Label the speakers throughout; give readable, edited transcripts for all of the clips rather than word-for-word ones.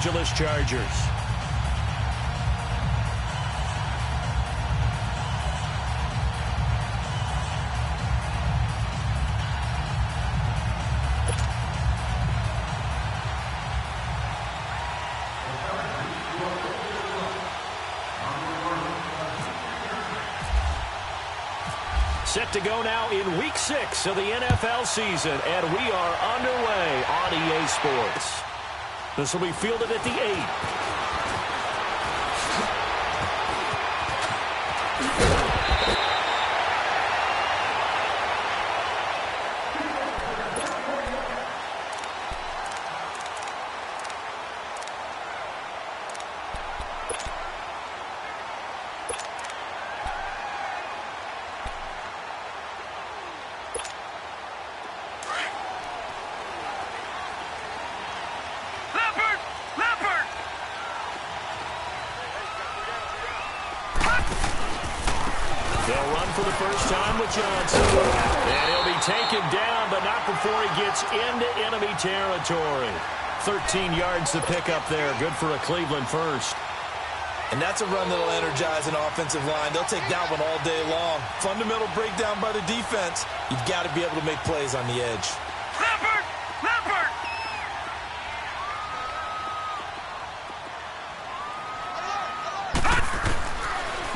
Speaker 1: Angeles Chargers. Set to go now in Week 6 of the NFL season, and we are underway on EA Sports. This will be fielded at the 8. They'll run for the first time with Johnson. And he'll be taken down, but not before he gets into enemy territory. 13 yards to pick up there. Good for a Cleveland first.
Speaker 2: And that's a run that'll energize an offensive line. They'll take that one all day long. Fundamental breakdown by the defense. You've got to be able to make plays on the edge.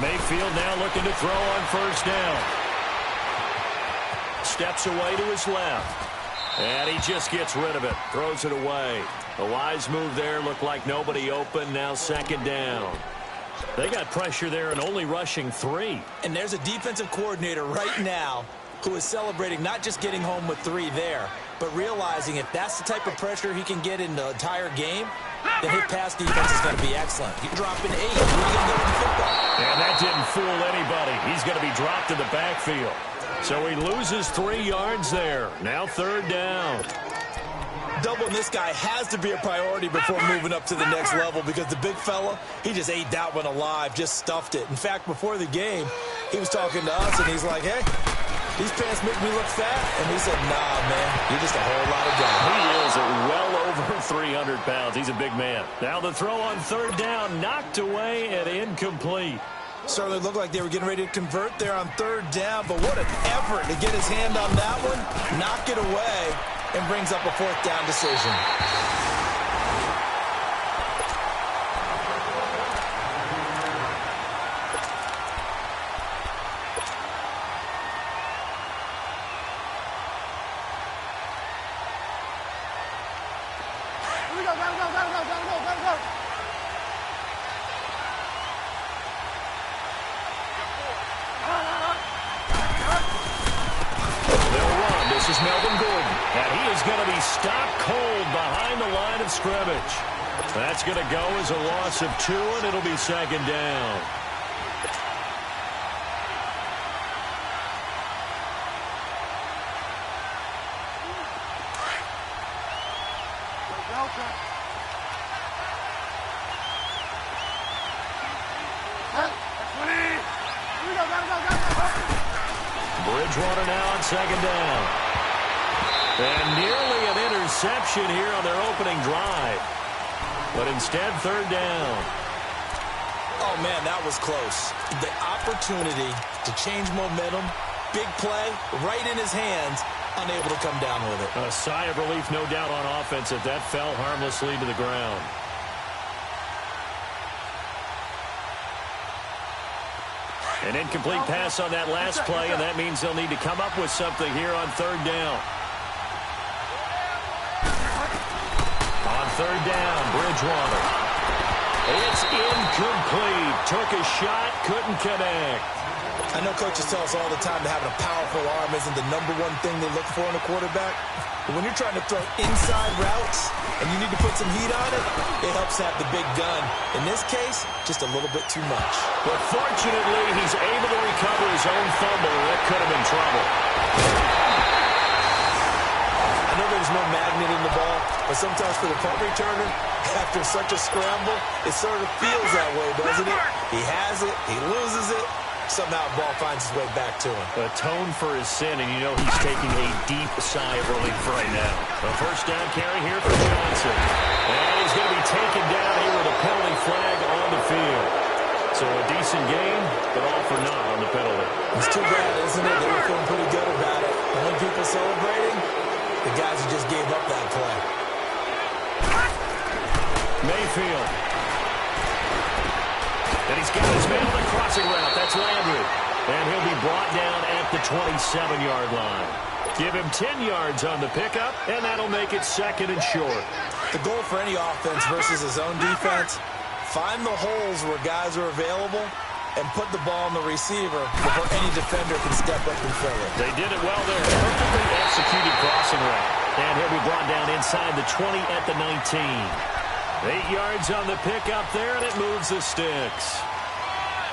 Speaker 1: Mayfield now looking to throw on first down. Steps away to his left. And he just gets rid of it. Throws it away. A wise move there. Looked like nobody open. Now second down. They got pressure there and only rushing 3.
Speaker 2: And there's a defensive coordinator right now who is celebrating not just getting home with 3 there, but realizing if that's the type of pressure he can get in the entire game, then his pass defense is going to be excellent. He's dropping 8. Where are you going to get with the football?
Speaker 1: And that didn't fool anybody. He's going to be dropped in the backfield. So he loses 3 yards there. Now third down.
Speaker 2: Doubling this guy has to be a priority before moving up to the next level because the big fella, he just ate that one alive, just stuffed it. In fact, before the game, he was talking to us, and he's like, hey, these pants make me look fat. And he said, nah, man, you're just a whole lot of guy.
Speaker 1: He is well over 300 pounds. He's a big man. Now the throw on third down, knocked away and incomplete.
Speaker 2: Certainly looked like they were getting ready to convert there on third down, but what an effort to get his hand on that one, knock it away, and brings up a fourth down decision.
Speaker 1: Scrimmage. That's going to go as a loss of 2, and it'll be second down. Bridgewater now on second down. And nearly an interception here on their opening drive. But instead, third down.
Speaker 2: Oh, man, that was close. The opportunity to change momentum, big play, right in his hands, unable to come down with it.
Speaker 1: A sigh of relief, no doubt, on offense if that fell harmlessly to the ground. An incomplete pass on that last play, and that means they'll need to come up with something here on third down. Third down, Bridgewater. It's incomplete. Took a shot, couldn't connect.
Speaker 2: I know coaches tell us all the time that having a powerful arm isn't the #1 thing they look for in a quarterback. But when you're trying to throw inside routes and you need to put some heat on it, it helps have the big gun. In this case, just a little bit too much.
Speaker 1: But fortunately, he's able to recover his own fumble. That could have been trouble.
Speaker 2: I know there's no magnet in the ball, but sometimes for the punt returner, after such a scramble, it sort of feels that way, doesn't it? He has it, he loses it, somehow the ball finds its way back to him.
Speaker 1: Atone for his sin, and you know he's taking a deep sigh of relief right now. A first down carry here for Johnson. And he's going to be taken down decent game, but all for naught on the penalty.
Speaker 2: It's too bad, isn't it? They were feeling pretty good about it. The only people celebrating, the guys who just gave up that play.
Speaker 1: Mayfield. And he's got his man on the crossing route. That's Landry. And he'll be brought down at the 27-yard line. Give him 10 yards on the pickup, and that'll make it second and short.
Speaker 2: The goal for any offense versus his own defense, find the holes where guys are available and put the ball on the receiver before any defender can step up and fill it.
Speaker 1: They did it well there. Perfectly executed crossing route. And he'll be brought down inside the 20 at the 19. 8 yards on the pickup there, and it moves the sticks.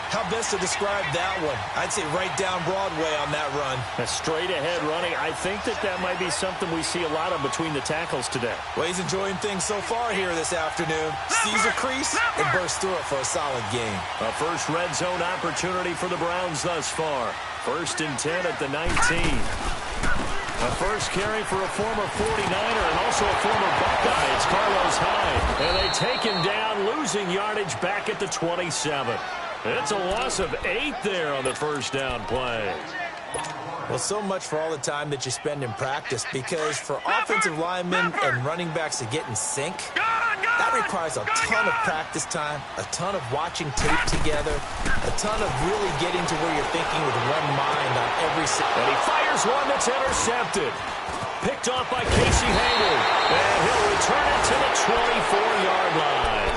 Speaker 2: How best to describe that one? I'd say right down Broadway on that run.
Speaker 1: A straight-ahead running. I think that might be something we see a lot of between the tackles today.
Speaker 2: Well, he's enjoying things so far here this afternoon. Sees a crease and bursts through it for a solid gain.
Speaker 1: A first red zone opportunity for the Browns thus far. 1st and 10 at the 19. A first carry for a former 49er and also a former Buckeye. It's Carlos Hyde. And they take him down, losing yardage back at the 27. It's a loss of 8 there on the first down play.
Speaker 2: Well, so much for all the time that you spend in practice, because for offensive linemen and running backs to get in sync, that requires a ton of practice time, a ton of watching tape together, a ton of really getting to where you're thinking with one mind on every...
Speaker 1: And he fires one that's intercepted. Picked off by Casey Hayward. And he'll return it to the 24-yard line.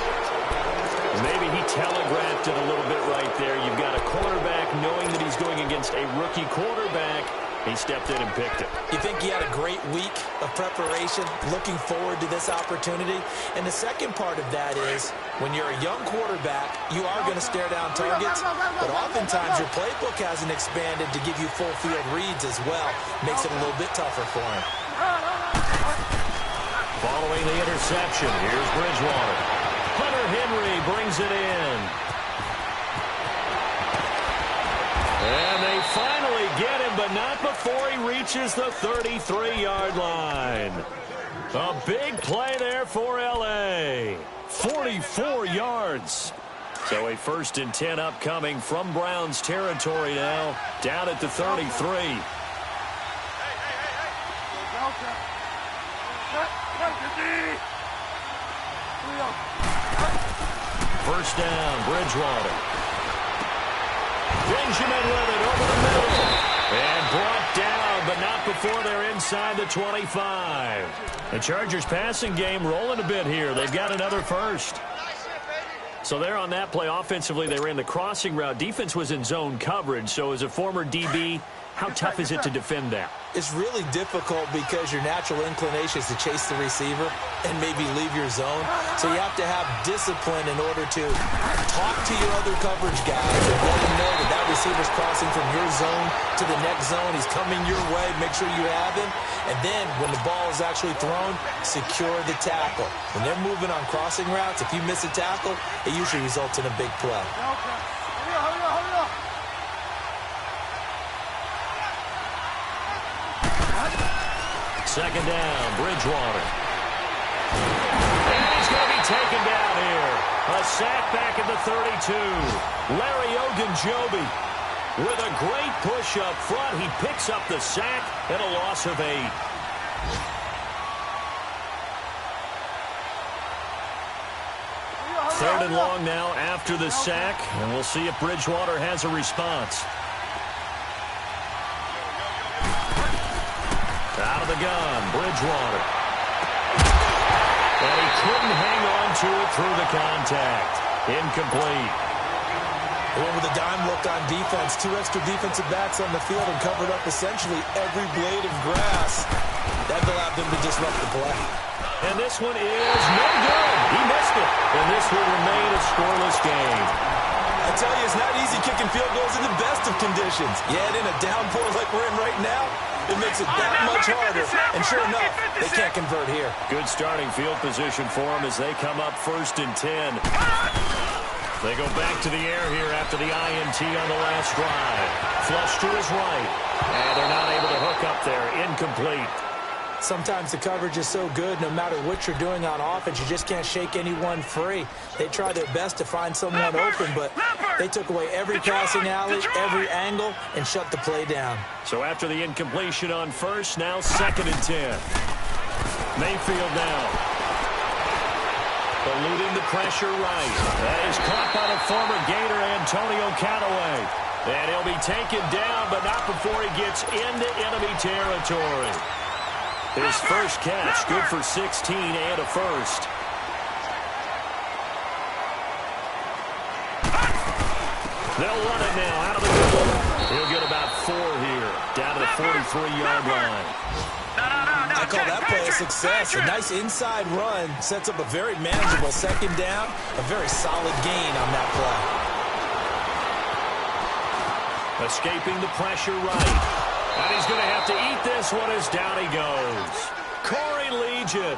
Speaker 1: Maybe he telegraphed it a little bit right there. You've got a quarterback knowing that he's going against a rookie quarterback. He stepped in and picked it.
Speaker 2: You think he had a great week of preparation, looking forward to this opportunity? And the second part of that is, when you're a young quarterback, you are going to stare down targets, but oftentimes your playbook hasn't expanded to give you full field reads as well. Makes it a little bit tougher for him.
Speaker 1: Following the interception, here's Bridgewater. Hunter Henry brings it in. And they finally get him, but not before he reaches the 33-yard line. A big play there for L.A. 44 yards. So a 1st and 10 upcoming from Browns territory now, down at the 33. First down, Bridgewater. Benjamin with it over the middle. And brought down, but not before they're inside the 25. The Chargers passing game rolling a bit here. They've got another first. So they're on that play offensively. They ran the crossing route. Defense was in zone coverage. So as a former DB, how tough is it to defend that?
Speaker 2: It's really difficult because your natural inclination is to chase the receiver and maybe leave your zone. So you have to have discipline in order to talk to your other coverage guys and let them know that that receiver's crossing from your zone to the next zone. He's coming your way. Make sure you have him. And then when the ball is actually thrown, secure the tackle. When they're moving on crossing routes, if you miss a tackle, it usually results in a big play.
Speaker 1: Second down, Bridgewater. And he's going to be taken down here. A sack back at the 32. Larry Ogunjobi with a great push up front. He picks up the sack and a loss of 8. Third and long now after the sack, and we'll see if Bridgewater has a response. Out of the gun, Bridgewater. And he couldn't hang on to it through the contact. Incomplete.
Speaker 2: They went with a dime look on defense. 2 extra defensive backs on the field and covered up essentially every blade of grass. That allowed them to disrupt the play.
Speaker 1: And this one is no good. He missed it. And this will remain a scoreless game.
Speaker 2: I tell you, it's not easy kicking field goals in the best of conditions. Yet in a downpour like we're in right now, it makes it that much harder. And sure enough, they can't convert here.
Speaker 1: Good starting field position for them as they come up 1st and 10. They go back to the air here after the INT on the last drive. Flush to his right. And they're not able to hook up there. Incomplete.
Speaker 2: Sometimes the coverage is so good, no matter what you're doing on offense, you just can't shake anyone free. They try their best to find someone open, but they took away every passing alley, every angle, and shut the play down.
Speaker 1: So after the incompletion on first, now 2nd and 10. Mayfield now. Eluding the pressure right. That is caught by the former Gator, Antonio Callaway. And he'll be taken down, but not before he gets into enemy territory. His first catch, good for 16 and a first. They'll run it now out of the middle. He'll get about 4 here, down to the 43-yard line.
Speaker 2: I call that play a success. A nice inside run sets up a very manageable 2nd down, a very solid gain on that play.
Speaker 1: Escaping the pressure right. And he's going to have to eat this one as down he goes. Corey Legion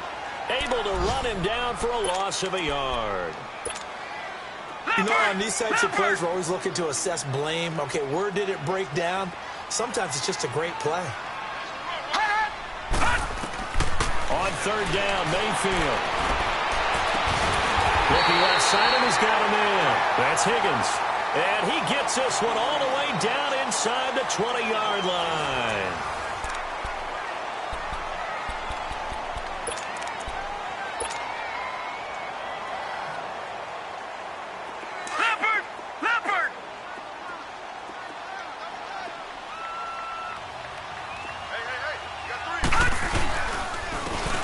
Speaker 1: able to run him down for a loss of a yard.
Speaker 2: You know, on these types of plays, we're always looking to assess blame. Okay, where did it break down? Sometimes it's just a great play.
Speaker 1: On 3rd down, Mayfield. Looking left side, and he's got him in. That's Higgins. And he gets this one all the way down inside the 20-yard line.
Speaker 3: Leopard! Hey, you got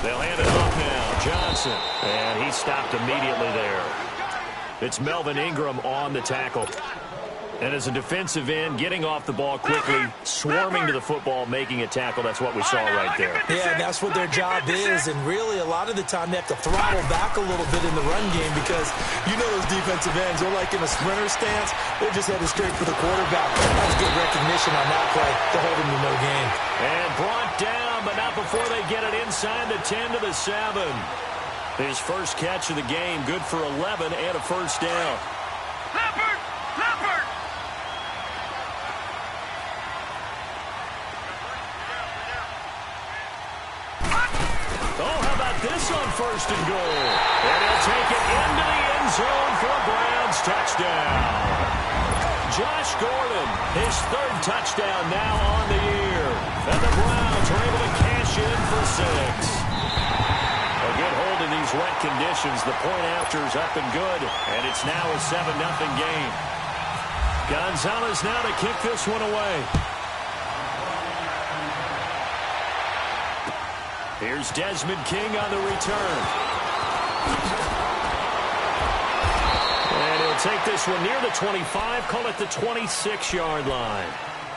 Speaker 3: 3.
Speaker 1: They'll hand it off now. Johnson. And he stopped immediately there. It's Melvin Ingram on the tackle. And as a defensive end, getting off the ball quickly, swarming to the football, making a tackle, that's what we saw right there.
Speaker 2: Yeah, and that's what their job is. And really, a lot of the time, they have to throttle back a little bit in the run game because you know those defensive ends, they're like in a sprinter stance. They're just headed straight for the quarterback. That's good recognition on that play to hold him to no gain.
Speaker 1: And brought down, but not before they get it inside the 10 to the 7. His first catch of the game, good for 11 and a first down.
Speaker 3: Leopard!
Speaker 1: Oh, how about this on 1st and goal? And he'll take it into the end zone for a Browns touchdown. Josh Gordon, his 3rd touchdown now on the year. And the Browns are able to cash in for 6. A good hold in these wet conditions. The point after is up and good, and it's now a 7-0 game. Gonzalez now to kick this one away. Here's Desmond King on the return. And he'll take this one near the 25, call it the 26-yard line.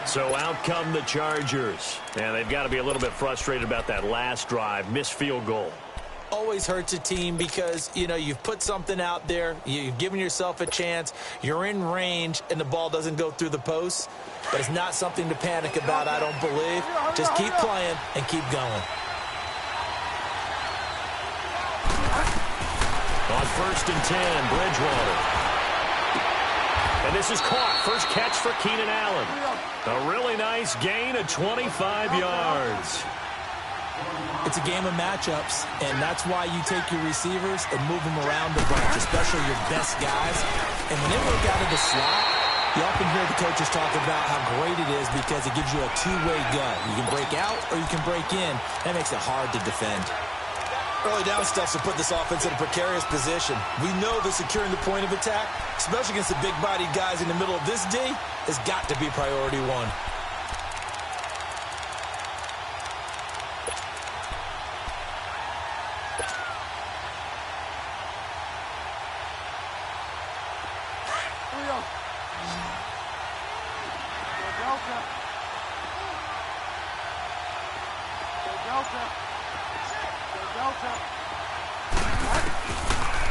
Speaker 1: So out come the Chargers. And they've got to be a little bit frustrated about that last drive, missed field goal.
Speaker 2: Always hurts a team because, you know, you've put something out there, you've given yourself a chance, you're in range, and the ball doesn't go through the posts. But it's not something to panic about, I don't believe. Just keep playing and keep going.
Speaker 1: On 1st and 10, Bridgewater. And this is caught. First catch for Keenan Allen. A really nice gain of 25 yards.
Speaker 2: It's a game of matchups, and that's why you take your receivers and move them around the bunch, especially your best guys. And when they work out of the slot, you often hear the coaches talk about how great it is because it gives you a two-way gut. You can break out or you can break in. That makes it hard to defend. Early down stuff to put this offense in a precarious position. We know that securing the point of attack, especially against the big-bodied guys in the middle of this D, has got to be priority one.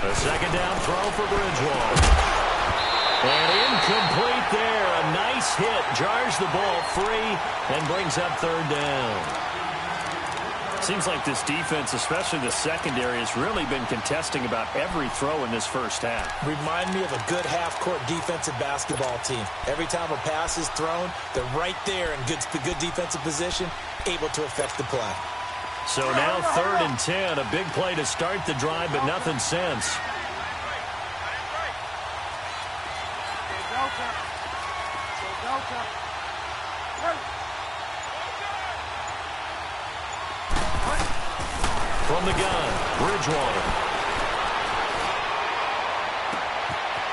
Speaker 1: A second down throw for Bridgewater. And incomplete there. A nice hit. Jars the ball free and brings up 3rd down. Seems like this defense, especially the secondary, has really been contesting about every throw in this first half.
Speaker 2: Remind me of a good half-court defensive basketball team. Every time a pass is thrown, they're right there in good defensive position, able to affect the play.
Speaker 1: So now 3rd and 10. A big play to start the drive, but nothing since. From the gun, Bridgewater.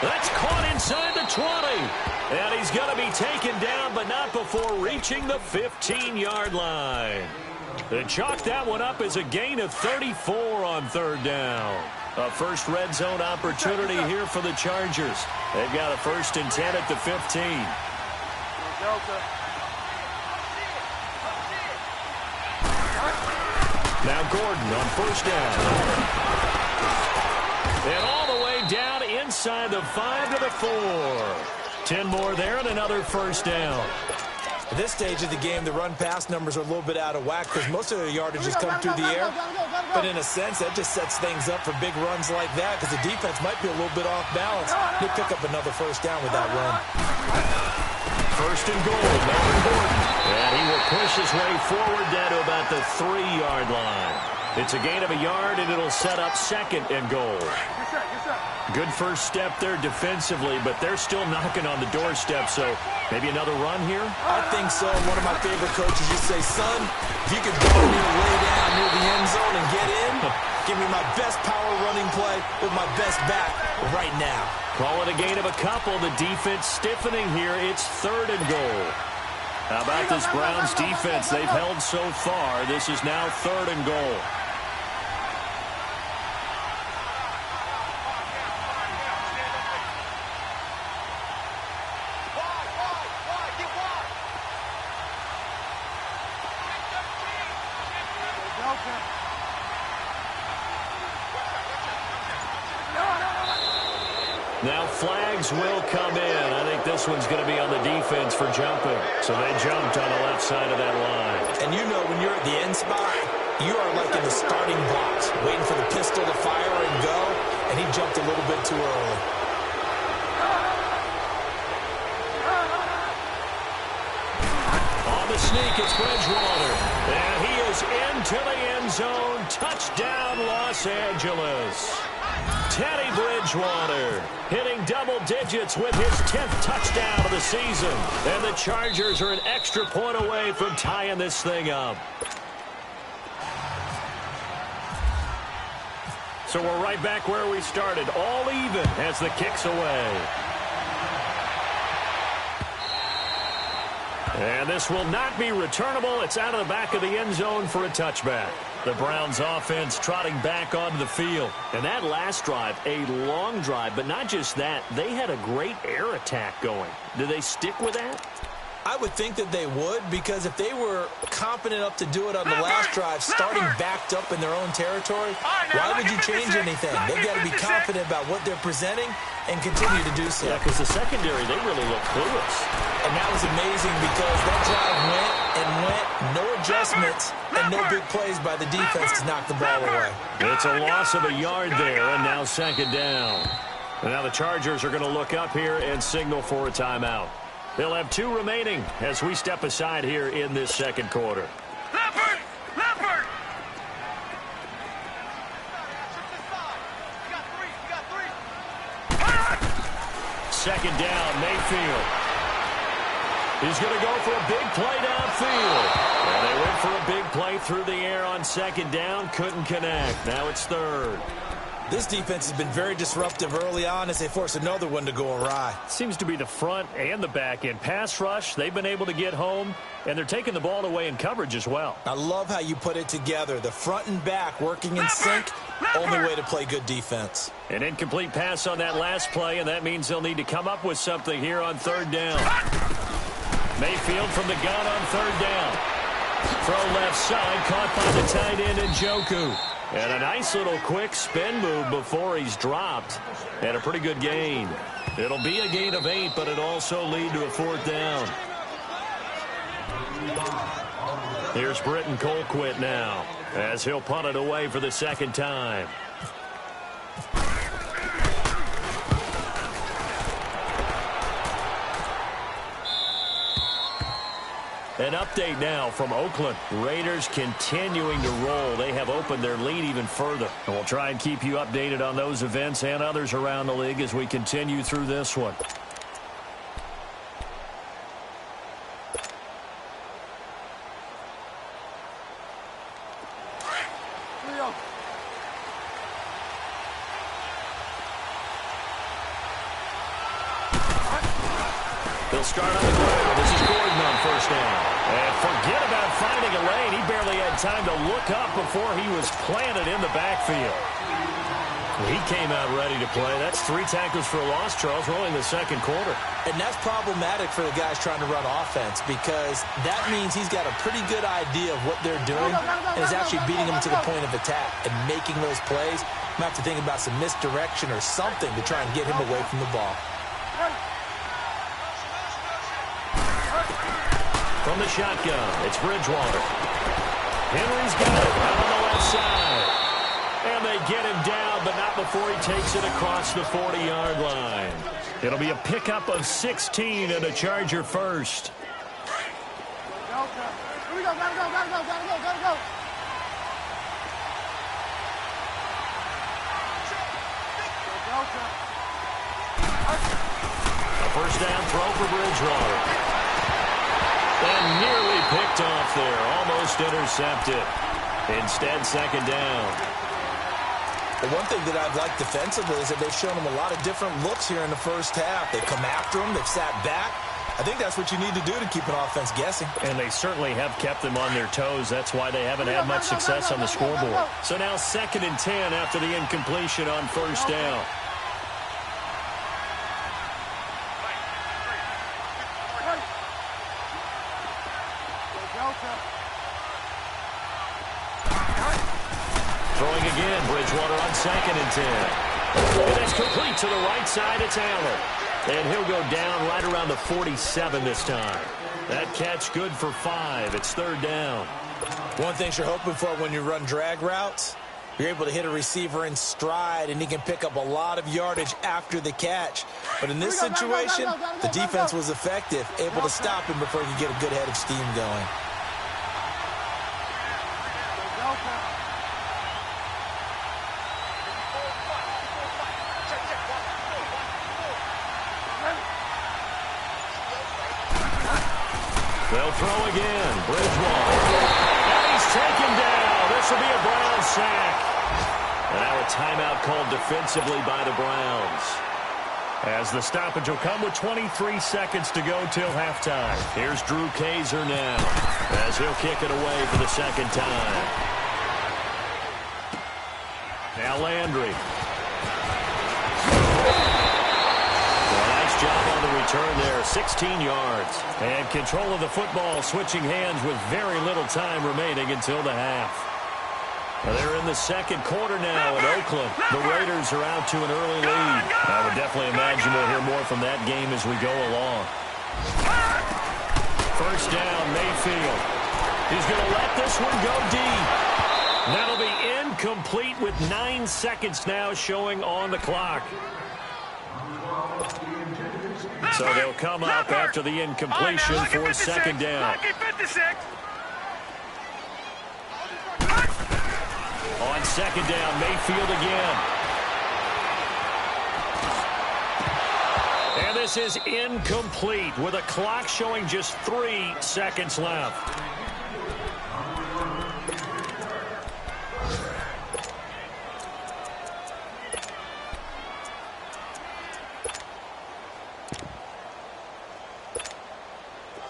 Speaker 1: That's caught inside the 20. And he's going to be taken down, but not before reaching the 15-yard line. They chalk that one up as a gain of 34 on 3rd down. A first red zone opportunity here for the Chargers. They've got a 1st and 10 at the 15. Now Gordon on 1st down. And all the way down inside the 5 to the 4. 10 more there and another 1st down.
Speaker 2: At this stage of the game, the run-pass numbers are a little bit out of whack because most of their yardage has come through the air. But in a sense, that just sets things up for big runs like that because the defense might be a little bit off balance. They pick up another 1st down with that run.
Speaker 1: 1st and goal, Melvin Gordon. And he will push his way forward down to about the 3-yard line. It's a gain of a yard, and it'll set up 2nd and goal. Good first step there defensively, but they're still knocking on the doorstep, so maybe another run here?
Speaker 2: I think so. One of my favorite coaches used to say, son, if you could ball me to lay down near the end zone and get in, give me my best power running play with my best back right now.
Speaker 1: Call it a gain of a couple. The defense stiffening here. It's 3rd and goal. How about this Browns defense? They've held so far. This is now 3rd and goal. Now flags will come in. I think this one's going to be on the defense for jumping. So they jumped on the left side of that line.
Speaker 2: And you know when you're at the end spot, you are like in the starting blocks, waiting for the pistol to fire and go, and he jumped a little bit too early.
Speaker 1: On the sneak, it's Bridgewater. And he is into the end zone. Touchdown, Los Angeles. Teddy Bridgewater hitting double digits with his 10th touchdown of the season. And the Chargers are an extra point away from tying this thing up. So we're right back where we started, all even as the kick's away. And this will not be returnable. It's out of the back of the end zone for a touchback. The Browns offense trotting back onto the field. And that last drive, a long drive, but not just that. They had a great air attack going. Do they stick with that?
Speaker 2: I would think that they would, because if they were confident enough to do it on the last drive, starting backed up in their own territory, why would you change anything? They've got to be confident about what they're presenting and continue to do so.
Speaker 1: Yeah, because the secondary, they really look clueless.
Speaker 2: And that was amazing because that drive went and went, no adjustments, and no big plays by the defense to knock the ball away.
Speaker 1: It's a loss of a yard there, and now 2nd down. And now the Chargers are going to look up here and signal for a timeout. They'll have 2 remaining as we step aside here in this 2nd quarter.
Speaker 3: Leopard! Leopard!
Speaker 1: 2nd down, Mayfield. He's going to go for a big play downfield. And they went for a big play through the air on 2nd down. Couldn't connect. Now it's 3rd.
Speaker 2: This defense has been very disruptive early on as they force another one to go awry.
Speaker 1: Seems to be the front and the back end. Pass rush, they've been able to get home, and they're taking the ball away in coverage as well.
Speaker 2: I love how you put it together. The front and back working in sync, only way to play good defense.
Speaker 1: An incomplete pass on that last play, and that means they'll need to come up with something here on 3rd down. Mayfield from the gun on 3rd down. Throw left side, caught by the tight end Njoku. And a nice little quick spin move before he's dropped. And a pretty good gain. It'll be a gain of 8, but it'll also lead to a 4th down. Here's Britton Colquitt now, as he'll punt it away for the 2nd time. An update now from Oakland. Raiders continuing to roll. They have opened their lead even further. And we'll try and keep you updated on those events and others around the league as we continue through this one. They'll start on the ground. This is Gordon on first down. And forget about finding a lane. He barely had time to look up before he was planted in the backfield. He came out ready to play. That's 3 tackles for a loss, Charles, rolling the second quarter.
Speaker 2: And that's problematic for the guys trying to run offense because that means he's got a pretty good idea of what they're doing and is actually beating them to the point of attack and making those plays. You might have to think about some misdirection or something to try and get him away from the ball.
Speaker 1: From the shotgun, it's Bridgewater. Henry's got it out on the left side. And they get him down, but not before he takes it across the 40-yard line. It'll be a pickup of 16 and a Charger first. A first down throw for Bridgewater. And nearly picked off there. Almost intercepted. Instead, second down.
Speaker 2: The one thing that I've liked defensively is that they've shown them a lot of different looks here in the first half. They come after them. They've sat back. I think that's what you need to do to keep an offense guessing.
Speaker 1: And they certainly have kept them on their toes. That's why they haven't had much success on the scoreboard. So now 2nd and 10 after the incompletion on first down. Throwing again, Bridgewater on 2nd and 10. And it's complete to the right side. It's Allen. And he'll go down right around the 47 this time. That catch good for 5. It's 3rd down.
Speaker 2: One thing you're hoping for when you run drag routes, you're able to hit a receiver in stride, and he can pick up a lot of yardage after the catch. But in this situation, the defense was effective, able to stop him before he could get a good head of steam going.
Speaker 1: They'll throw again. Bridgewater. And he's taken down. This will be a Browns sack. And now a timeout called defensively by the Browns. As the stoppage will come with 23 seconds to go till halftime. Here's Drew Kaiser now as he'll kick it away for the second time. Now Landry. Job on the return there, 16 yards. And control of the football, switching hands with very little time remaining until the half. Well, they're in the second quarter now in Oakland. The Raiders are out to an early lead. I would definitely imagine we'll hear more from that game as we go along. First down, Mayfield. He's going to let this one go deep. That'll be incomplete with 9 seconds now showing on the clock. So they'll come up after the incompletion for second down. On second down, Mayfield again. And this is incomplete with a clock showing just 3 seconds left.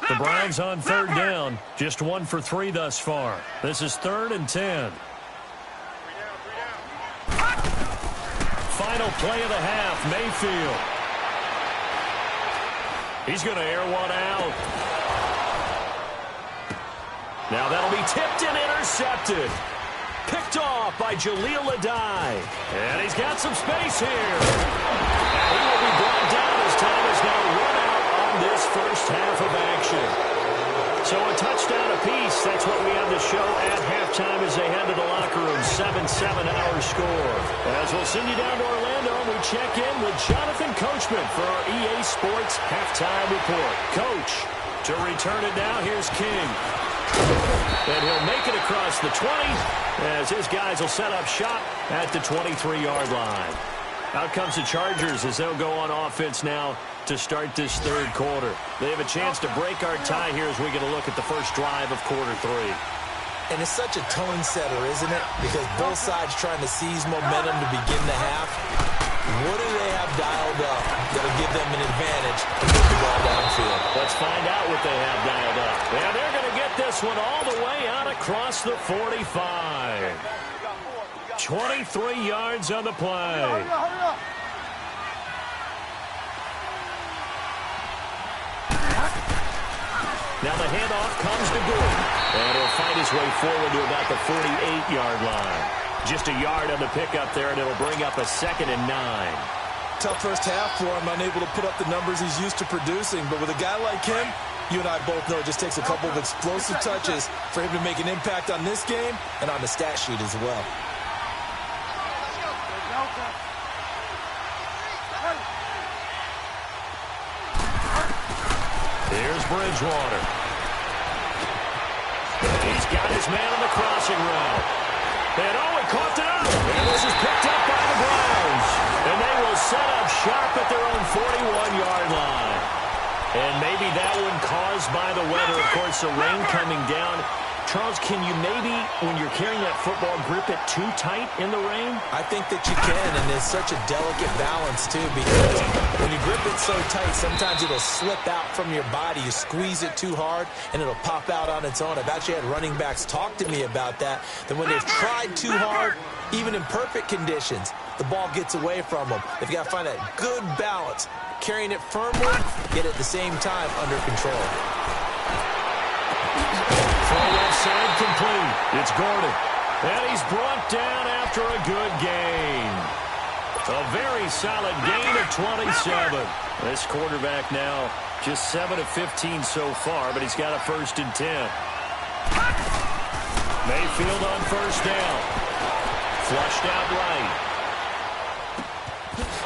Speaker 1: The Browns on third down, just 1 for 3 thus far. This is 3rd and 10. Final play of the half, Mayfield. He's going to air one out. Now that'll be tipped and intercepted. Picked off by Jaleel Adai. And he's got some space here. And he will be brought down as time is now run out on this first half of action. So a touchdown apiece. That's what we have to show at halftime as they head to the locker room. 7-7 our score. As we'll send you down to Orlando, we check in with Jonathan Coachman for our EA Sports Halftime Report. Coach. To return it now, here's King. And he'll make it across the 20 as his guys will set up shop at the 23-yard line. Out comes the Chargers as they'll go on offense now to start this third quarter. They have a chance to break our tie here as we get a look at the first drive of quarter three.
Speaker 2: And it's such a tone setter, isn't it? Because both sides trying to seize momentum to begin the half. What do they have dialed up that'll give them an advantage to move the ball downfield?
Speaker 1: Let's find out what they have dialed up. And they're going to get this one all the way out across the 45. 23 yards on the play. Now the handoff comes to Gordon. And he'll find his way forward to about the 48-yard line. Just a yard on the pickup there, and it'll bring up a 2nd and 9.
Speaker 2: Tough first half for him, unable to put up the numbers he's used to producing. But with a guy like him, you and I both know it just takes a couple of explosive touches for him to make an impact on this game and on the stat sheet as well.
Speaker 1: Here's Bridgewater. He's got his man on the crossing route. And he coughed it up. And this is picked up by the Browns. And they will set up shop at their own 41-yard line. And maybe that one caused by the weather. Of course, the rain coming down. Charles, can you maybe, when you're carrying that football, grip it too tight in the rain?
Speaker 2: I think that you can, and there's such a delicate balance, too, because when you grip it so tight, sometimes it'll slip out from your body. You squeeze it too hard, and it'll pop out on its own. I've actually had running backs talk to me about that, that when they've tried too hard, even in perfect conditions, the ball gets away from them. They've got to find that good balance, carrying it firmly, yet at the same time under control.
Speaker 1: Side complete. It's Gordon. And he's brought down after a good gain. A very solid gain of 27. This quarterback now just 7 of 15 so far, but he's got a 1st and 10. Mayfield on 1st down. Flushed out right.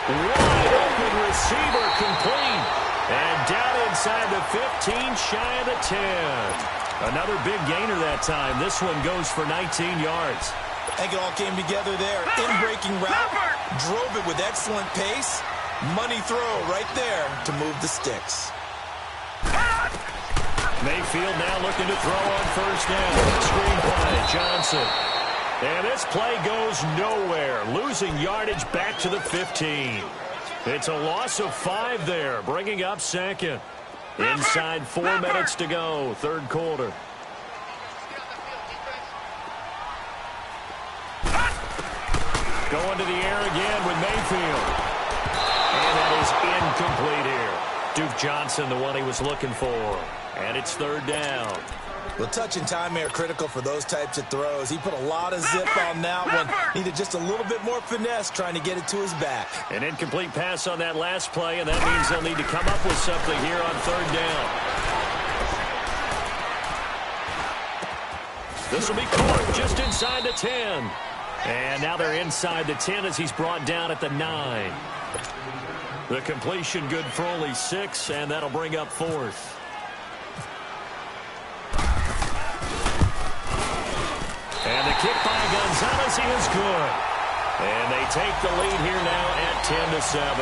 Speaker 1: Wide open receiver complete. And down inside the 15, shy of the 10. Another big gainer that time. This one goes for 19 yards.
Speaker 2: I think it all came together there. In-breaking route, drove it with excellent pace. Money throw right there to move the sticks.
Speaker 1: Mayfield now looking to throw on 1st down. Screen play, Johnson. And this play goes nowhere. Losing yardage back to the 15. It's a loss of 5 there, bringing up 2nd. Inside 4 minutes to go, third quarter. Going to the air again with Mayfield. And that is incomplete here. Duke Johnson, the one he was looking for. And it's 3rd down.
Speaker 2: Well, touch and time are critical for those types of throws. He put a lot of zip on that one. Needed just a little bit more finesse trying to get it to his back. An
Speaker 1: incomplete pass on that last play, and that means they'll need to come up with something here on 3rd down. This will be caught just inside the 10. And now they're inside the 10 as he's brought down at the 9. The completion good for only 6, and that'll bring up 4th. And the kick by Gonzalez, he is good. And they take the lead here now at 10-7.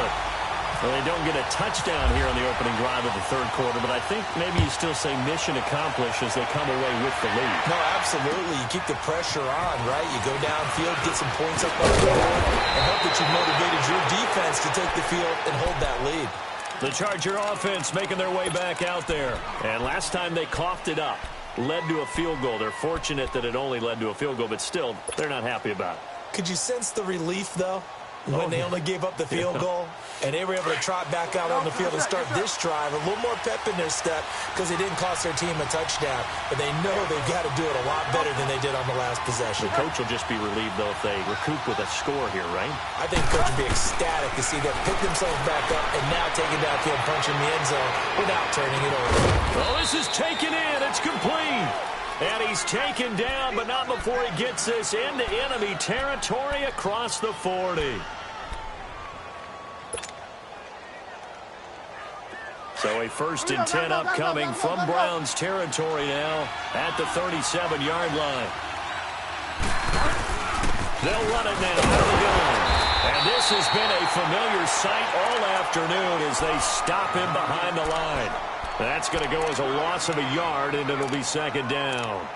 Speaker 1: Well, they don't get a touchdown here on the opening drive of the third quarter, but I think maybe you still say mission accomplished as they come away with the lead.
Speaker 2: No, absolutely. You keep the pressure on, right? You go downfield, get some points up on the board, and hope that you've motivated your defense to take the field and hold that lead.
Speaker 1: The Charger offense making their way back out there. And last time they coughed it up. Led to a field goal. They're fortunate that it only led to a field goal, but still, they're not happy about it.
Speaker 2: Could you sense the relief, though, when they only gave up the field goal? And they were able to trot back out on the field and start this drive. A little more pep in their step because it didn't cost their team a touchdown. But they know they've got to do it a lot better than they did on the last possession.
Speaker 1: The coach will just be relieved, though, if they recoup with a score here, right?
Speaker 2: I think the coach would be ecstatic to see them pick themselves back up and now take it downfield, punch in the end zone without turning it over.
Speaker 1: Well, this is taken in. It's complete. And he's taken down, but not before he gets this into enemy territory across the 40. So a 1st and 10 upcoming from Browns territory now at the 37-yard line. They'll run it now out of the gun. And this has been a familiar sight all afternoon as they stop him behind the line. That's going to go as a loss of a yard, and it'll be 2nd down.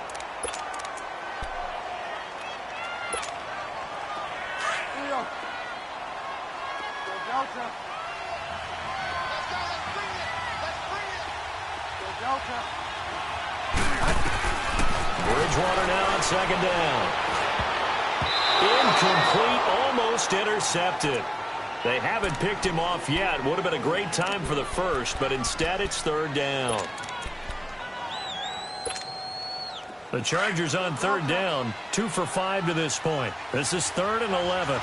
Speaker 1: Bridgewater now on 2nd down. Incomplete, almost intercepted. They haven't picked him off yet. Would have been a great time for the first, but instead it's 3rd down. The Chargers on 3rd down, 2 for 5 to this point. This is 3rd and 11.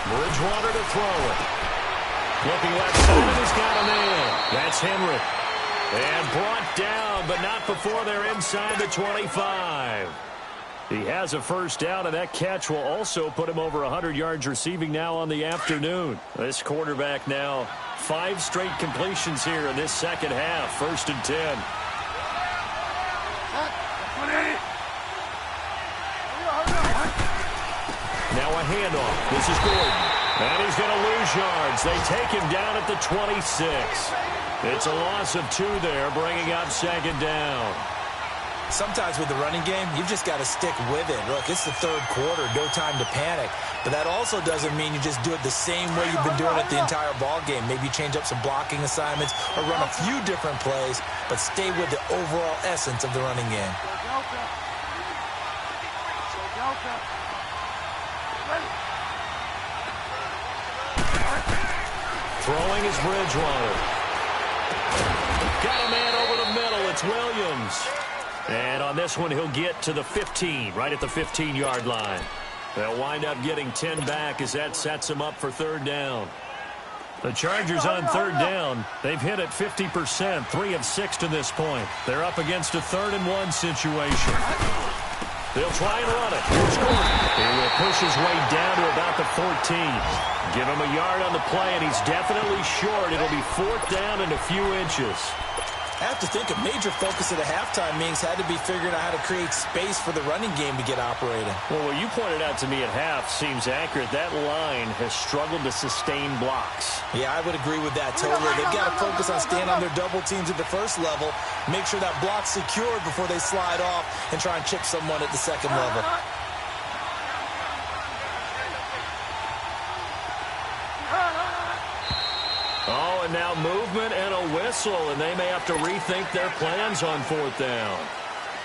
Speaker 1: Bridgewater to throw it. Looking left side, he's got a man. That's Henry. And brought down, but not before they're inside the 25. He has a 1st down, and that catch will also put him over 100 yards receiving now on the afternoon. This quarterback now 5 straight completions here in this 2nd half. 1st and 10. Now a handoff. This is Gordon. And he's going to lose yards. They take him down at the 26. It's a loss of 2 there, bringing up 2nd down.
Speaker 2: Sometimes with the running game, you've just got to stick with it. Look, it's the 3rd quarter, no time to panic. But that also doesn't mean you just do it the same way you've been doing it the entire ball game. Maybe change up some blocking assignments or run a few different plays, but stay with the overall essence of the running game.
Speaker 1: Throwing is Bridgewater. Got a man over the middle. It's Williams. And on this one, he'll get to the 15, right at the 15-yard line. They'll wind up getting 10 back as that sets them up for 3rd down. The Chargers on 3rd down. They've hit it 50%, 3 of 6 to this point. They're up against a 3rd and 1 situation. They'll try and run it. Here's Gordon. He will push his way down to about the 14. Give him a yard on the play, and he's definitely short. It'll be 4th down and a few inches.
Speaker 2: I have to think a major focus of the halftime meetings had to be figuring out how to create space for the running game to get operating.
Speaker 1: Well, what you pointed out to me at half seems accurate. That line has struggled to sustain blocks.
Speaker 2: Yeah, I would agree with that totally. They've got to focus on staying on their double teams at the 1st level, make sure that block's secured before they slide off and try and chip someone at the 2nd level.
Speaker 1: Oh, and now movement and a whistle, and they may have to rethink their plans on 4th down.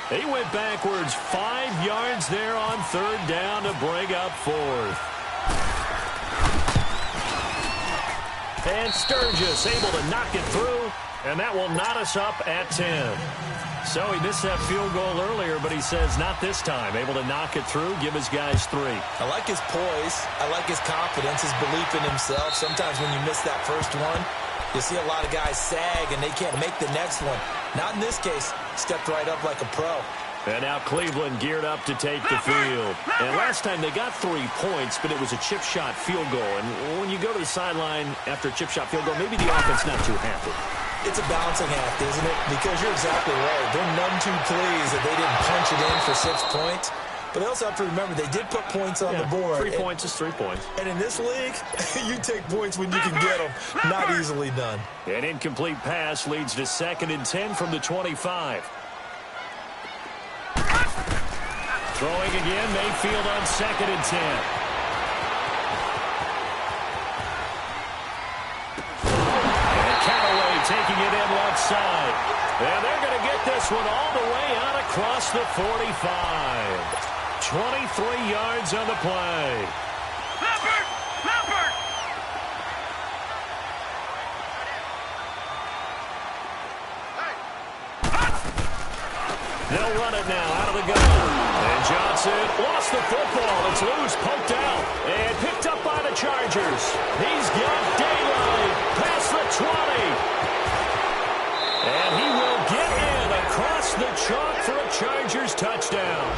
Speaker 1: He went backwards 5 yards there on 3rd down to bring up 4th. And Sturgis able to knock it through, and that will knot us up at 10. So he missed that field goal earlier, but he says not this time. Able to knock it through, give his guys 3.
Speaker 2: I like his poise. I like his confidence, his belief in himself. Sometimes when you miss that first one, you see a lot of guys sag and they can't make the next one. Not in this case. Stepped right up like a pro.
Speaker 1: And now Cleveland geared up to take the field. And last time they got 3 points, but it was a chip shot field goal. And when you go to the sideline after a chip shot field goal, maybe the offense not too happy.
Speaker 2: It's a balancing act, isn't it? Because you're exactly right. They're none too pleased that they didn't punch it in for 6 points. But they also have to remember they did put points on the board.
Speaker 1: 3 points is 3 points.
Speaker 2: And in this league, you take points when you can get them. Not easily done.
Speaker 1: An incomplete pass leads to 2nd and 10 from the 25. Throwing again, Mayfield on 2nd and 10. Taking it in left side. And they're going to get this one all the way out across the 45. 23 yards on the play.
Speaker 3: Leopard! Leopard!
Speaker 1: They'll run it now out of the gun. And Johnson lost the football. It's loose, poked out, and picked up by the Chargers. He's got daylight past the 20. And he will get in across the chalk for a Chargers touchdown.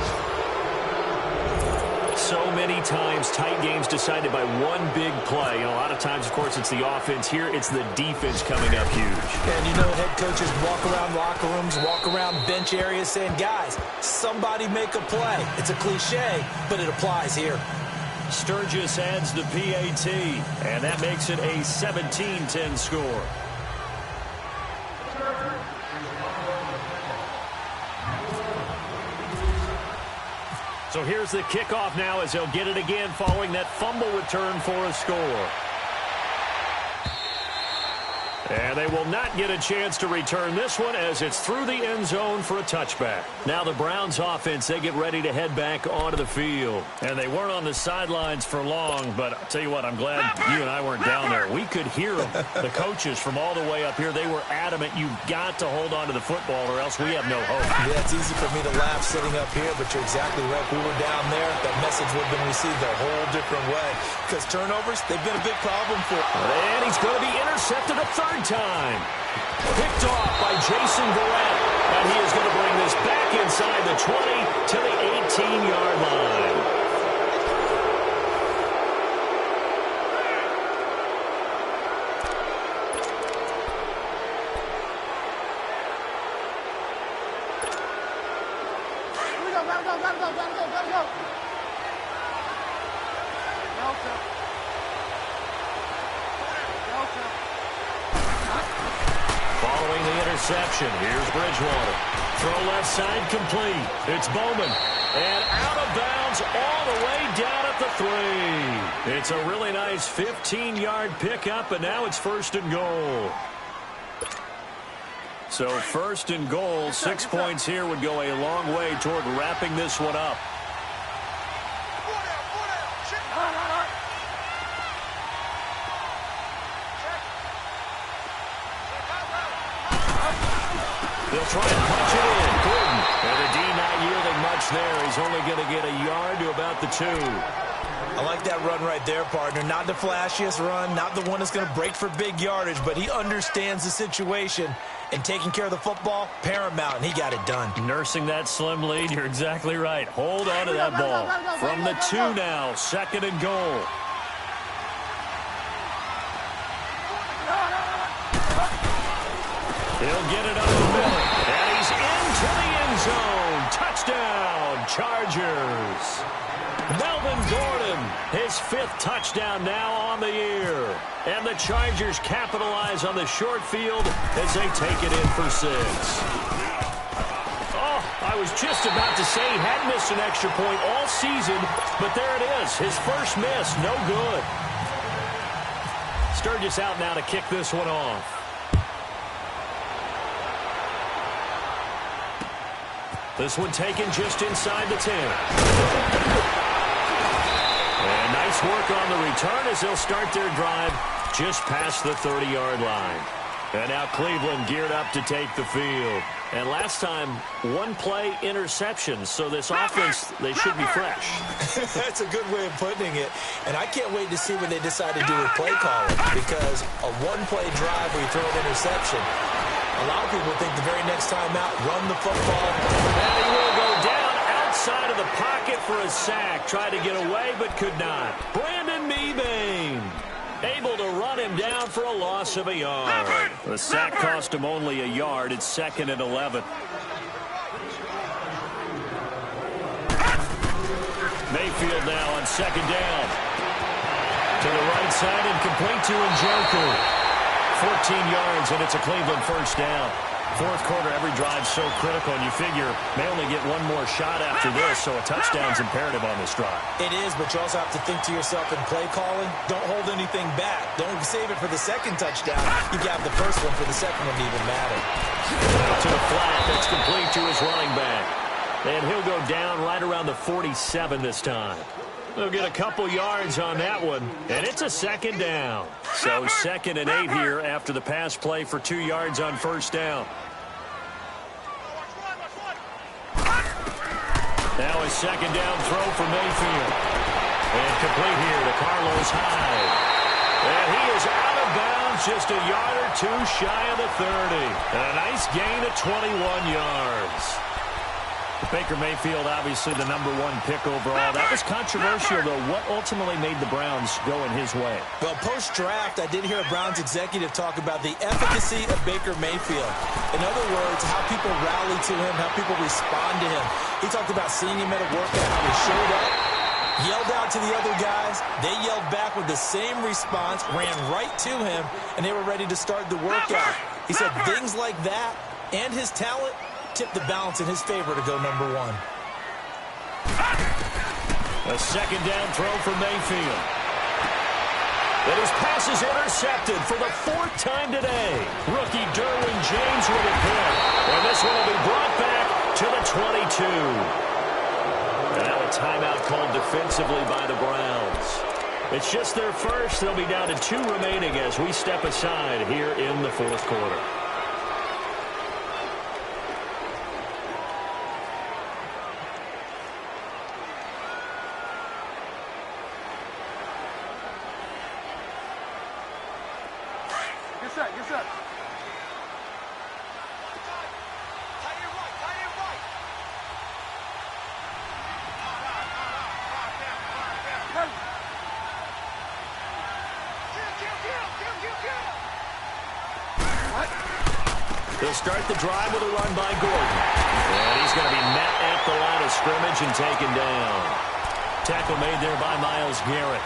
Speaker 1: So many times, tight games decided by one big play. A lot of times, of course, it's the offense. Here, it's the defense coming up huge.
Speaker 2: And you know, head coaches walk around locker rooms, walk around bench areas saying, guys, somebody make a play. It's a cliche, but it applies here.
Speaker 1: Sturgis adds the PAT, and that makes it a 17-10 score. So here's the kickoff now as they'll get it again following that fumble return for a score. And they will not get a chance to return this one as it's through the end zone for a touchback. Now the Browns offense, they get ready to head back onto the field. And they weren't on the sidelines for long, but I'll tell you what, I'm glad you and I weren't down there. We could hear them. The coaches from all the way up here, they were adamant, you've got to hold on to the football or else we have no hope.
Speaker 2: Yeah, it's easy for me to laugh sitting up here, but you're exactly right. If we were down there, that message would have been received a whole different way. Because turnovers, they've been a big problem for him.
Speaker 1: And he's going to be intercepted a third time. Picked off by Jason Verrett. And he is going to bring this back inside the 20 to the 18-yard line. Following the interception, here's Bridgewater. Throw left side complete. It's Bowman. And out of bounds all the way down at the 3. It's a really nice 15-yard pickup, and now it's first and goal. So first and goal, 6 points here would go a long way toward wrapping this one up. They'll try and punch it in. Gordon. And the D not yielding much there. He's only going to get a yard to about the 2.
Speaker 2: I like that run right there, partner. Not the flashiest run, not the one that's going to break for big yardage, but he understands the situation, and taking care of the football, paramount, and he got it done.
Speaker 1: Nursing that slim lead, you're exactly right. Hold on to that ball. From the 2 now, second and goal. He'll get it up the middle, and he's into the end zone. Touchdown, Chargers. Melvin Gordon, his 5th touchdown now on the year. And the Chargers capitalize on the short field as they take it in for 6. Oh, I was just about to say he hadn't missed an extra point all season, but there it is, his first miss, no good. Sturgis out now to kick this one off. This one taken just inside the 10. And nice work on the return as they'll start their drive just past the 30-yard line. And now Cleveland geared up to take the field. And last time, 1-play interception. So this offense, they should be fresh.
Speaker 2: That's a good way of putting it. And I can't wait to see what they decide to do with play calling. Because a 1-play drive where you throw an interception, a lot of people think the very next time out, run the football.
Speaker 1: And he will go down outside of the pocket for a sack. Tried to get away, but could not. Brandon Mebane able to run him down for a loss of a yard. The sack cost him only a yard. It's 2nd and 11. Mayfield now on 2nd down. To the right side and complete to Njoku. 14 yards, and it's a Cleveland first down. 4th quarter, every drive's so critical, and you figure may only get one more shot after this, so a touchdown's imperative on this drive.
Speaker 2: It is, but you also have to think to yourself in play calling, don't hold anything back. Don't save it for the 2nd touchdown. You got the first one for the 2nd one to even matter.
Speaker 1: Out to the flat, that's complete to his running back. And he'll go down right around the 47 this time. They'll get a couple yards on that one, and it's a 2nd down. So 2nd and 8 here after the pass play for 2 yards on first down. Now a 2nd down throw for Mayfield. And complete here to Carlos Hyde. And he is out of bounds just a yard or 2 shy of the 30. And a nice gain of 21 yards. Baker Mayfield, obviously the #1 pick overall. That was controversial, though. What ultimately made the Browns go in his way?
Speaker 2: Well, post-draft, I did hear a Browns executive talk about the efficacy of Baker Mayfield. In other words, how people rally to him, how people respond to him. He talked about seeing him at a workout, how he showed up, yelled out to the other guys. They yelled back with the same response, ran right to him, and they were ready to start the workout. He said things like that and his talent tipped the balance in his favor to go #1.
Speaker 1: A second down throw for Mayfield. And his pass is intercepted for the 4th time today. Rookie Derwin James with a pick. And this one will be brought back to the 22. And now a timeout called defensively by the Browns. It's just their first. They'll be down to 2 remaining as we step aside here in the 4th quarter.
Speaker 3: Yes, sir.
Speaker 1: They'll start the drive with a run by Gordon. And he's going to be met at the line of scrimmage and taken down. Tackle made there by Myles Garrett.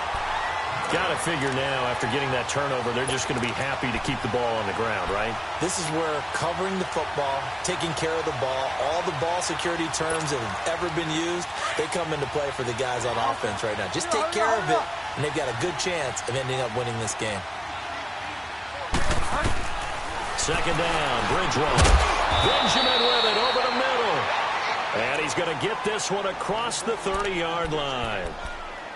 Speaker 1: Got to figure now, after getting that turnover, they're just going to be happy to keep the ball on the ground, right?
Speaker 2: This is where covering the football, taking care of the ball, all the ball security terms that have ever been used, they come into play for the guys on offense right now. Just take care of it, and they've got a good chance of ending up winning this game.
Speaker 1: Second down, Bridgewater. Benjamin with it over the middle. And he's going to get this one across the 30-yard line.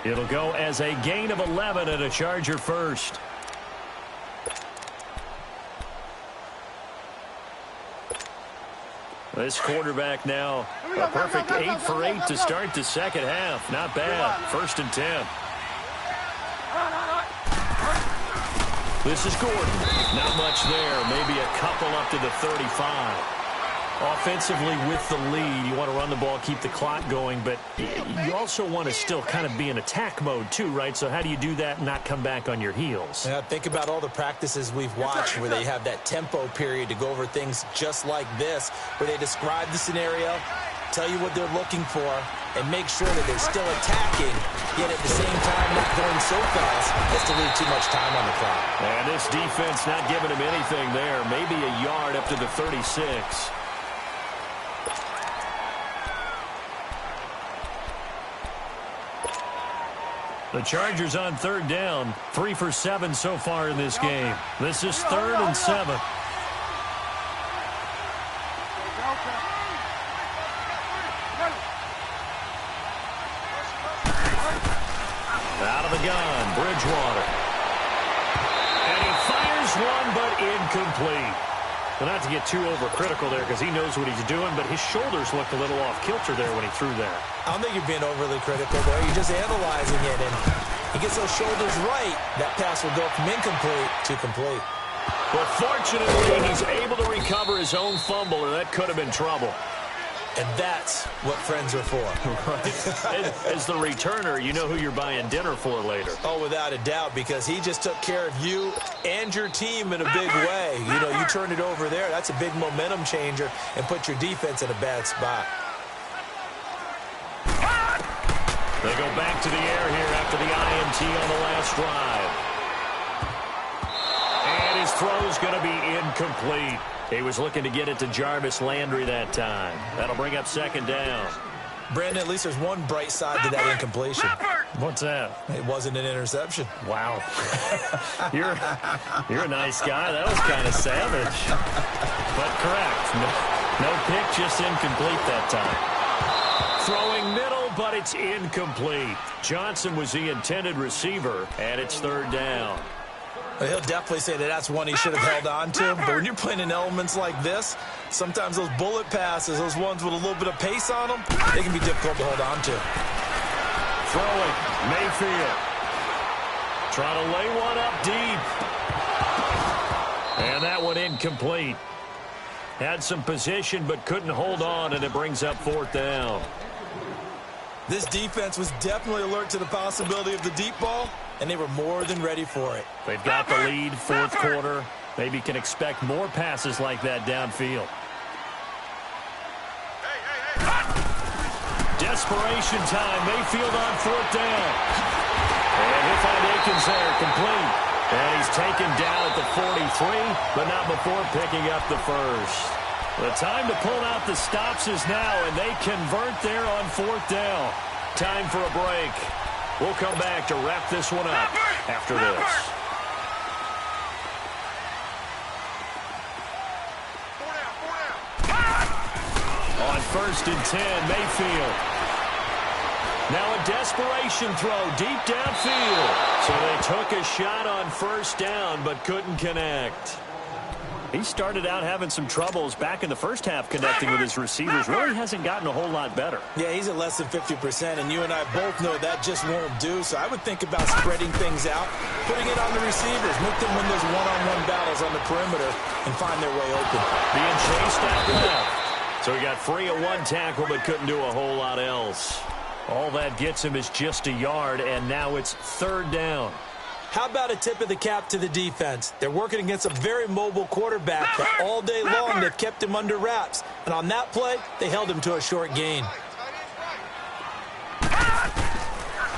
Speaker 1: It'll go as a gain of 11 and a Charger first. This quarterback now a perfect 8 for 8 to start the second half. Not bad. 1st and 10. This is Gordon. Not much there. Maybe a couple up to the 35. Offensively with the lead, you want to run the ball, keep the clock going, but you also want to still kind of be in attack mode too, right? So how do you do that and not come back on your heels?
Speaker 2: Yeah, think about all the practices we've watched where they have that tempo period to go over things just like this, where they describe the scenario, tell you what they're looking for, and make sure that they're still attacking, yet at the same time not going so fast as to leave too much time on the clock.
Speaker 1: And this defense not giving him anything there. Maybe a yard up to the 36. The Chargers on 3rd down, 3 for 7 so far in this game. This is 3rd and 7. Out of the gun, Bridgewater. And he fires one, but incomplete. Well, not to get too overcritical there because he knows what he's doing, but his shoulders looked a little off kilter there when he threw that.
Speaker 2: I don't think you're being overly critical there. You're just analyzing it, and he gets those shoulders right. That pass will go from incomplete to complete.
Speaker 1: But fortunately, he's able to recover his own fumble, or that could have been trouble.
Speaker 2: And that's what friends are for.
Speaker 1: Right. As the returner, you know who you're buying dinner for later.
Speaker 2: Oh, without a doubt, because he just took care of you and your team in a big way. You know, you turned it over there. That's a big momentum changer and put your defense in a bad spot.
Speaker 1: They go back to the air here after the INT on the last drive. And his throw's going to be incomplete. He was looking to get it to Jarvis Landry that time. That'll bring up 2nd down.
Speaker 2: Brandon, at least there's one bright side to that incompletion.
Speaker 1: What's that?
Speaker 2: It wasn't an interception.
Speaker 1: Wow. You're a nice guy. That was kind of savage. But correct. No pick, just incomplete that time. Throwing middle, but it's incomplete. Johnson was the intended receiver, and it's 3rd down.
Speaker 2: He'll definitely say that that's one he should have held on to. But when you're playing in elements like this, sometimes those bullet passes, those ones with a little bit of pace on them, they can be difficult to hold on to.
Speaker 1: Throwing, Mayfield. Trying to lay one up deep. And that one incomplete. Had some position but couldn't hold on, and it brings up 4th down.
Speaker 2: This defense was definitely alert to the possibility of the deep ball, and they were more than ready for it.
Speaker 1: They've got the lead, 4th quarter. Maybe can expect more passes like that downfield. Desperation time. Mayfield on 4th down. And he'll find Akins there, complete. And he's taken down at the 43, but not before picking up the first. The time to pull out the stops is now, and they convert there on 4th down. Time for a break. We'll come back to wrap this one up after this. On 1st and 10, Mayfield. Now a desperation throw deep downfield. So they took a shot on 1st down but couldn't connect. He started out having some troubles back in the first half connecting with his receivers. Really hasn't gotten a whole lot better.
Speaker 2: Yeah, he's at less than 50%, and you and I both know that just won't do. So I would think about spreading things out, putting it on the receivers, make them win those one-on-one battles on the perimeter, and find their way open.
Speaker 1: Being chased out left. So he got free of one tackle but couldn't do a whole lot else. All that gets him is just a yard, and now it's 3rd down.
Speaker 2: How about a tip of the cap to the defense? They're working against a very mobile quarterback, but all day long they've kept him under wraps. And on that play, they held him to a short gain.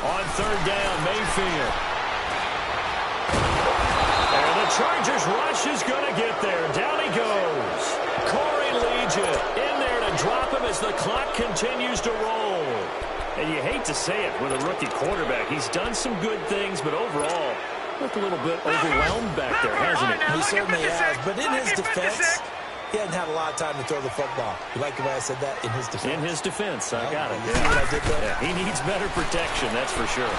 Speaker 1: On 3rd down, Mayfield. And the Chargers rush is going to get there. Down he goes. Corey leads it. In there to drop him as the clock continues to roll. And you hate to say it with a rookie quarterback. He's done some good things, but overall, looked a little bit overwhelmed back there, hasn't he?
Speaker 2: He certainly has, but in his defense, he hadn't had a lot of time to throw the football. You like the way I said that? In his defense.
Speaker 1: In his defense, I got it.
Speaker 2: You see what I did there?
Speaker 1: Yeah, he needs better protection, that's for sure.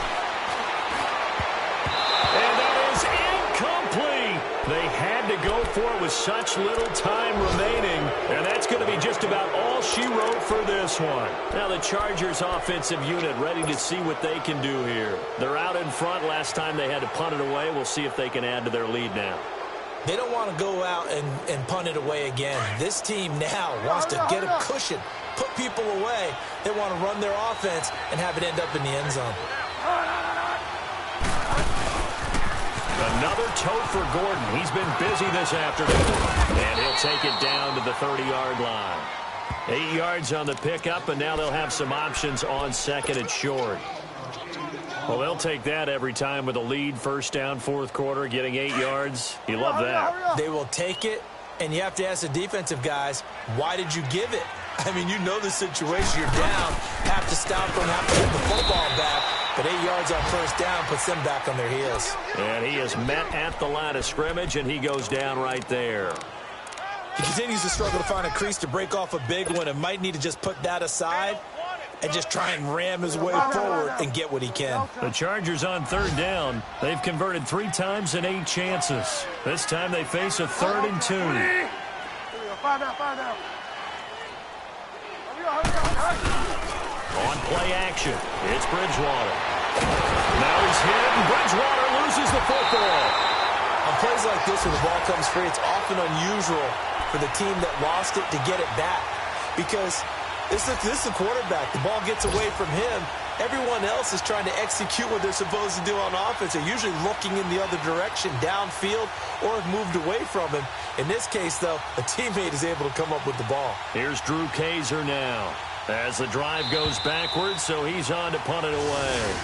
Speaker 1: And that is incomplete. They had to go for it with such little time remaining, and that's going to be just about all she wrote for this one. Now the Chargers offensive unit ready to see what they can do here. They're out in front. Last time they had to punt it away. We'll see if they can add to their lead now.
Speaker 2: They don't want to go out and punt it away again. This team now wants to get a cushion, put people away. They want to run their offense and have it end up in the end zone.
Speaker 1: Another tote for Gordon. He's been busy this afternoon. And he'll take it down to the 30-yard line. 8 yards on the pickup, and now they'll have some options on 2nd and short. Well, they'll take that every time with a lead. 1st down, 4th quarter, getting 8 yards. You love that.
Speaker 2: They will take it, and you have to ask the defensive guys, why did you give it? I mean, you know the situation. You're down, have to stop them, have to get the football back. But 8 yards on 1st down puts them back on their heels.
Speaker 1: And he is met at the line of scrimmage, and he goes down right there.
Speaker 2: He continues to struggle to find a crease to break off a big one and might need to just put that aside and just try and ram his way forward and get what he can.
Speaker 1: The Chargers on 3rd down. They've converted 3 times in 8 chances. This time they face a 3rd and 2. On play action, it's Bridgewater. Now he's hit, and Bridgewater loses the football.
Speaker 2: On plays like this, when the ball comes free, it's often unusual for the team that lost it to get it back. Because this is the quarterback. The ball gets away from him. Everyone else is trying to execute what they're supposed to do on offense. They're usually looking in the other direction, downfield, or have moved away from him. In this case, though, a teammate is able to come up with the ball.
Speaker 1: Here's Drew Kaiser now. As the drive goes backwards, so he's on to punt it away.